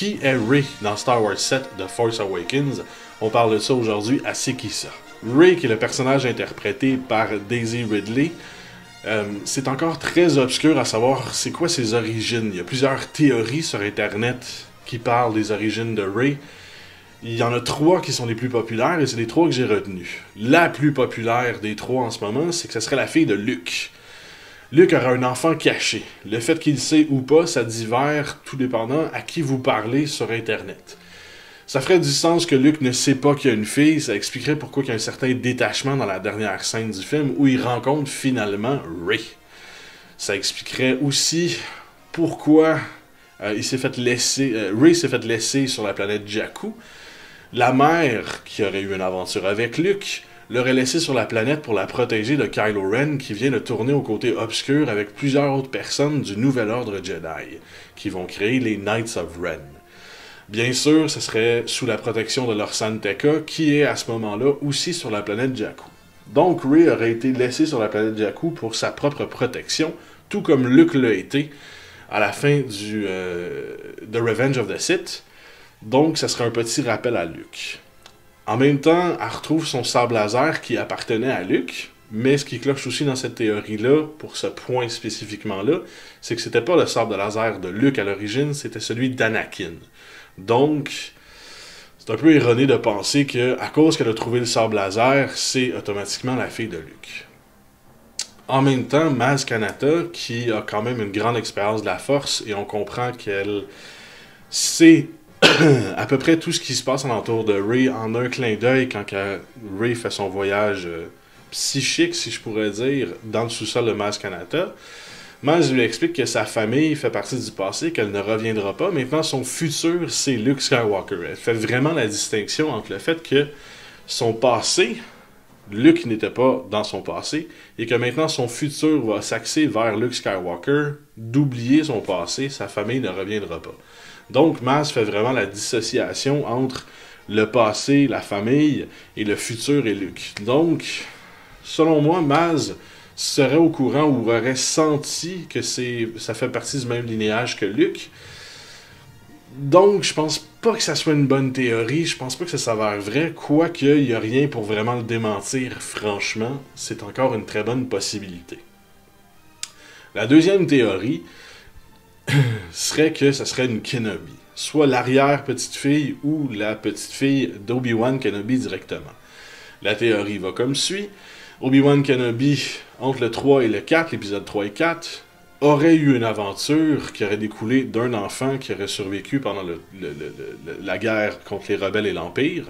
qui est Rey dans Star Wars 7 The Force Awakens? On parle de ça aujourd'hui à C'est qui ça? Rey, qui est le personnage interprété par Daisy Ridley, c'est encore très obscur à savoir c'est quoi ses origines. Il y a plusieurs théories sur Internet qui parlent des origines de Rey. Il y en a 3 qui sont les plus populaires et c'est les 3 que j'ai retenus. La plus populaire des 3 en ce moment, c'est que ce serait la fille de Luke. Luke aura un enfant caché. Le fait qu'il sait ou pas, ça diffère tout dépendant à qui vous parlez sur Internet. Ça ferait du sens que Luke ne sait pas qu'il y a une fille, ça expliquerait pourquoi il y a un certain détachement dans la dernière scène du film où il rencontre finalement Rey. Ça expliquerait aussi pourquoi Rey s'est fait laisser sur la planète Jakku. La mère, qui aurait eu une aventure avec Luke, l'aurait laissé sur la planète pour la protéger de Kylo Ren, qui vient de tourner au côté obscur avec plusieurs autres personnes du Nouvel Ordre Jedi, qui vont créer les Knights of Ren. Bien sûr, ce serait sous la protection de Lorsan Tekka, qui est à ce moment-là aussi sur la planète Jakku. Donc Rey aurait été laissé sur la planète Jakku pour sa propre protection, tout comme Luke l'a été à la fin du The Revenge of the Sith. Donc, ça serait un petit rappel à Luke. En même temps, elle retrouve son sable laser qui appartenait à Luke, mais ce qui cloche aussi dans cette théorie-là, pour ce point spécifiquement-là, c'est que c'était pas le sable laser de Luke à l'origine, c'était celui d'Anakin. Donc, c'est un peu erroné de penser que, à cause qu'elle a trouvé le sable laser, c'est automatiquement la fille de Luke. En même temps, Maz Kanata, qui a quand même une grande expérience de la Force, et on comprend qu'elle sait à peu près tout ce qui se passe alentour de Rey en un clin d'œil quand Rey fait son voyage psychique, si je pourrais dire, dans le sous-sol de Maz Kanata. Maz lui explique que sa famille fait partie du passé, qu'elle ne reviendra pas. Maintenant, son futur, c'est Luke Skywalker. Elle fait vraiment la distinction entre le fait que son passé, Luke n'était pas dans son passé, et que maintenant son futur va s'axer vers Luke Skywalker, d'oublier son passé, sa famille ne reviendra pas. Donc, Maz fait vraiment la dissociation entre le passé, la famille, et le futur et Luke. Donc, selon moi, Maz serait au courant ou aurait senti que ça fait partie du même lignage que Luke. Donc, je pense pas que ça soit une bonne théorie, je pense pas que ça s'avère vrai, quoique il n'y a rien pour vraiment le démentir, franchement, c'est encore une très bonne possibilité. La deuxième théorie serait que ça serait une Kenobi, soit l'arrière-petite-fille ou la petite-fille d'Obi-Wan Kenobi directement. La théorie va comme suit. Obi-Wan Kenobi, entre le 3 et le 4, l'épisode 3 et 4, aurait eu une aventure qui aurait découlé d'un enfant qui aurait survécu pendant la guerre contre les rebelles et l'Empire,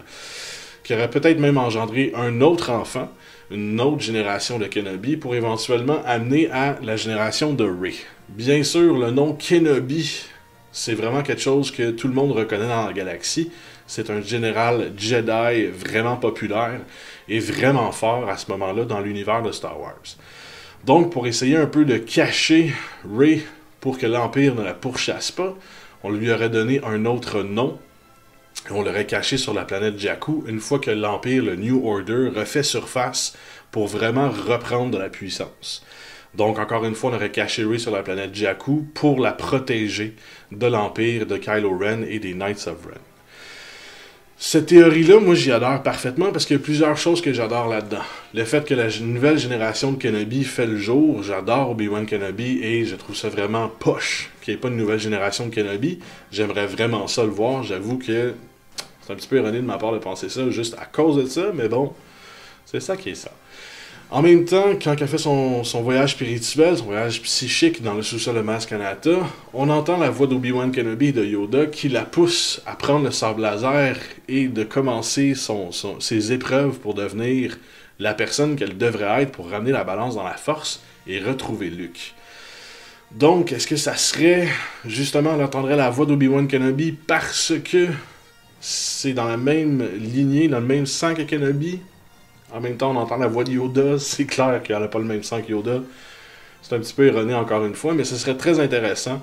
qui aurait peut-être même engendré un autre enfant, une autre génération de Kenobi, pour éventuellement amener à la génération de Rey. Bien sûr, le nom Kenobi, c'est vraiment quelque chose que tout le monde reconnaît dans la galaxie. C'est un général Jedi vraiment populaire et vraiment fort à ce moment-là dans l'univers de Star Wars. Donc, pour essayer un peu de cacher Rey pour que l'Empire ne la pourchasse pas, on lui aurait donné un autre nom. Et on l'aurait caché sur la planète Jakku une fois que l'Empire, le New Order, refait surface pour vraiment reprendre de la puissance. Donc, encore une fois, on aurait caché Rey sur la planète Jakku pour la protéger de l'Empire, de Kylo Ren et des Knights of Ren. Cette théorie-là, moi, j'y adore parfaitement parce qu'il y a plusieurs choses que j'adore là-dedans. Le fait que la nouvelle génération de Kenobi fait le jour, j'adore Obi-Wan Kenobi et je trouve ça vraiment poche qu'il n'y ait pas de nouvelle génération de Kenobi. J'aimerais vraiment ça le voir. J'avoue que c'est un petit peu erroné de ma part de penser ça juste à cause de ça, mais bon, c'est ça qui est ça. En même temps, quand elle fait son voyage spirituel, son voyage psychique dans le sous-sol de Maz Kanata, on entend la voix d'Obi-Wan Kenobi et de Yoda qui la pousse à prendre le sable laser et de commencer ses épreuves pour devenir la personne qu'elle devrait être pour ramener la balance dans la force et retrouver Luke. Donc, est-ce que ça serait, justement, on entendrait la voix d'Obi-Wan Kenobi parce que c'est dans la même lignée, dans le même sang que Kenobi? En même temps, on entend la voix de Yoda, c'est clair qu'elle n'a pas le même sang que Yoda. C'est un petit peu erroné encore une fois, mais ce serait très intéressant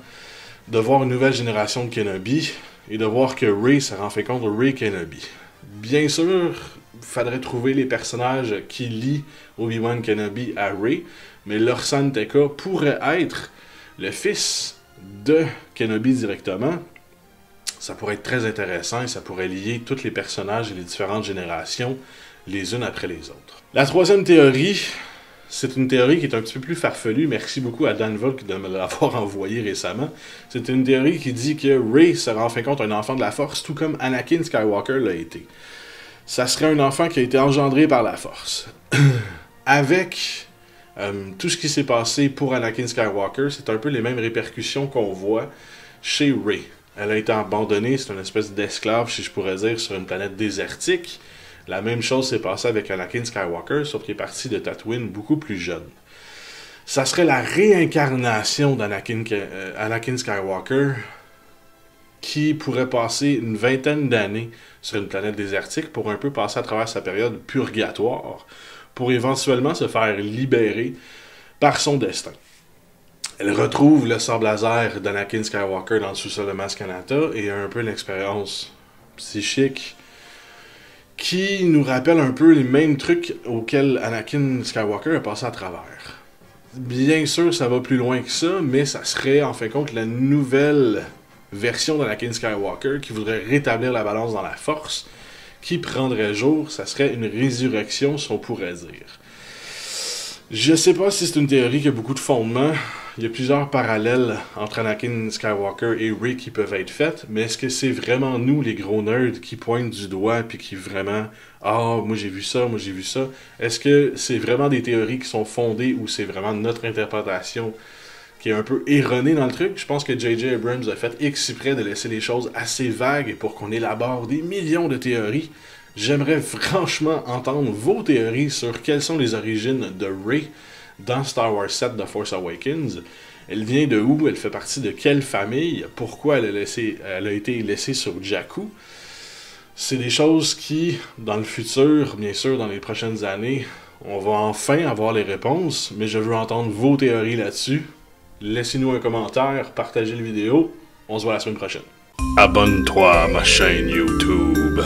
de voir une nouvelle génération de Kenobi et de voir que Rey se rend fait compte de Rey Kenobi. Bien sûr, il faudrait trouver les personnages qui lient Obi-Wan Kenobi à Rey, mais Lorsan Tekka pourrait être le fils de Kenobi directement. Ça pourrait être très intéressant et ça pourrait lier tous les personnages et les différentes générations les unes après les autres. La troisième théorie, c'est une théorie qui est un petit peu plus farfelue. Merci beaucoup à Dan Volk de me l'avoir envoyé récemment. C'est une théorie qui dit que Rey sera en fin de compte un enfant de la Force, tout comme Anakin Skywalker l'a été. Ça serait un enfant qui a été engendré par la Force. Avec tout ce qui s'est passé pour Anakin Skywalker, c'est un peu les mêmes répercussions qu'on voit chez Rey. Elle a été abandonnée, c'est une espèce d'esclave, si je pourrais dire, sur une planète désertique. La même chose s'est passée avec Anakin Skywalker, sauf qu'il est parti de Tatooine beaucoup plus jeune. Ça serait la réincarnation d'Anakin Skywalker qui pourrait passer une vingtaine d'années sur une planète désertique pour un peu passer à travers sa période purgatoire, pour éventuellement se faire libérer par son destin. Elle retrouve le sable laser d'Anakin Skywalker dans le sous-sol de Maz Kanata et a un peu une expérience psychique qui nous rappelle un peu les mêmes trucs auxquels Anakin Skywalker a passé à travers. Bien sûr, ça va plus loin que ça, mais ça serait en fin de compte la nouvelle version d'Anakin Skywalker qui voudrait rétablir la balance dans la Force, qui prendrait jour, ça serait une résurrection, si on pourrait dire. Je sais pas si c'est une théorie qui a beaucoup de fondements. Il y a plusieurs parallèles entre Anakin Skywalker et Rey qui peuvent être faits, mais est-ce que c'est vraiment nous, les gros nerds, qui pointent du doigt puis qui vraiment « Ah, moi j'ai vu ça, moi j'ai vu ça ». Est-ce que c'est vraiment des théories qui sont fondées ou c'est vraiment notre interprétation qui est un peu erronée dans le truc? Je pense que J.J. Abrams a fait exprès de laisser les choses assez vagues pour qu'on élabore des millions de théories. J'aimerais franchement entendre vos théories sur quelles sont les origines de Rey dans Star Wars 7 The Force Awakens. Elle vient de où? Elle fait partie de quelle famille? Pourquoi elle a été laissée sur Jakku? C'est des choses qui, dans le futur, bien sûr, dans les prochaines années, on va enfin avoir les réponses, mais je veux entendre vos théories là-dessus. Laissez-nous un commentaire, partagez la vidéo. On se voit la semaine prochaine. Abonne-toi à ma chaîne YouTube.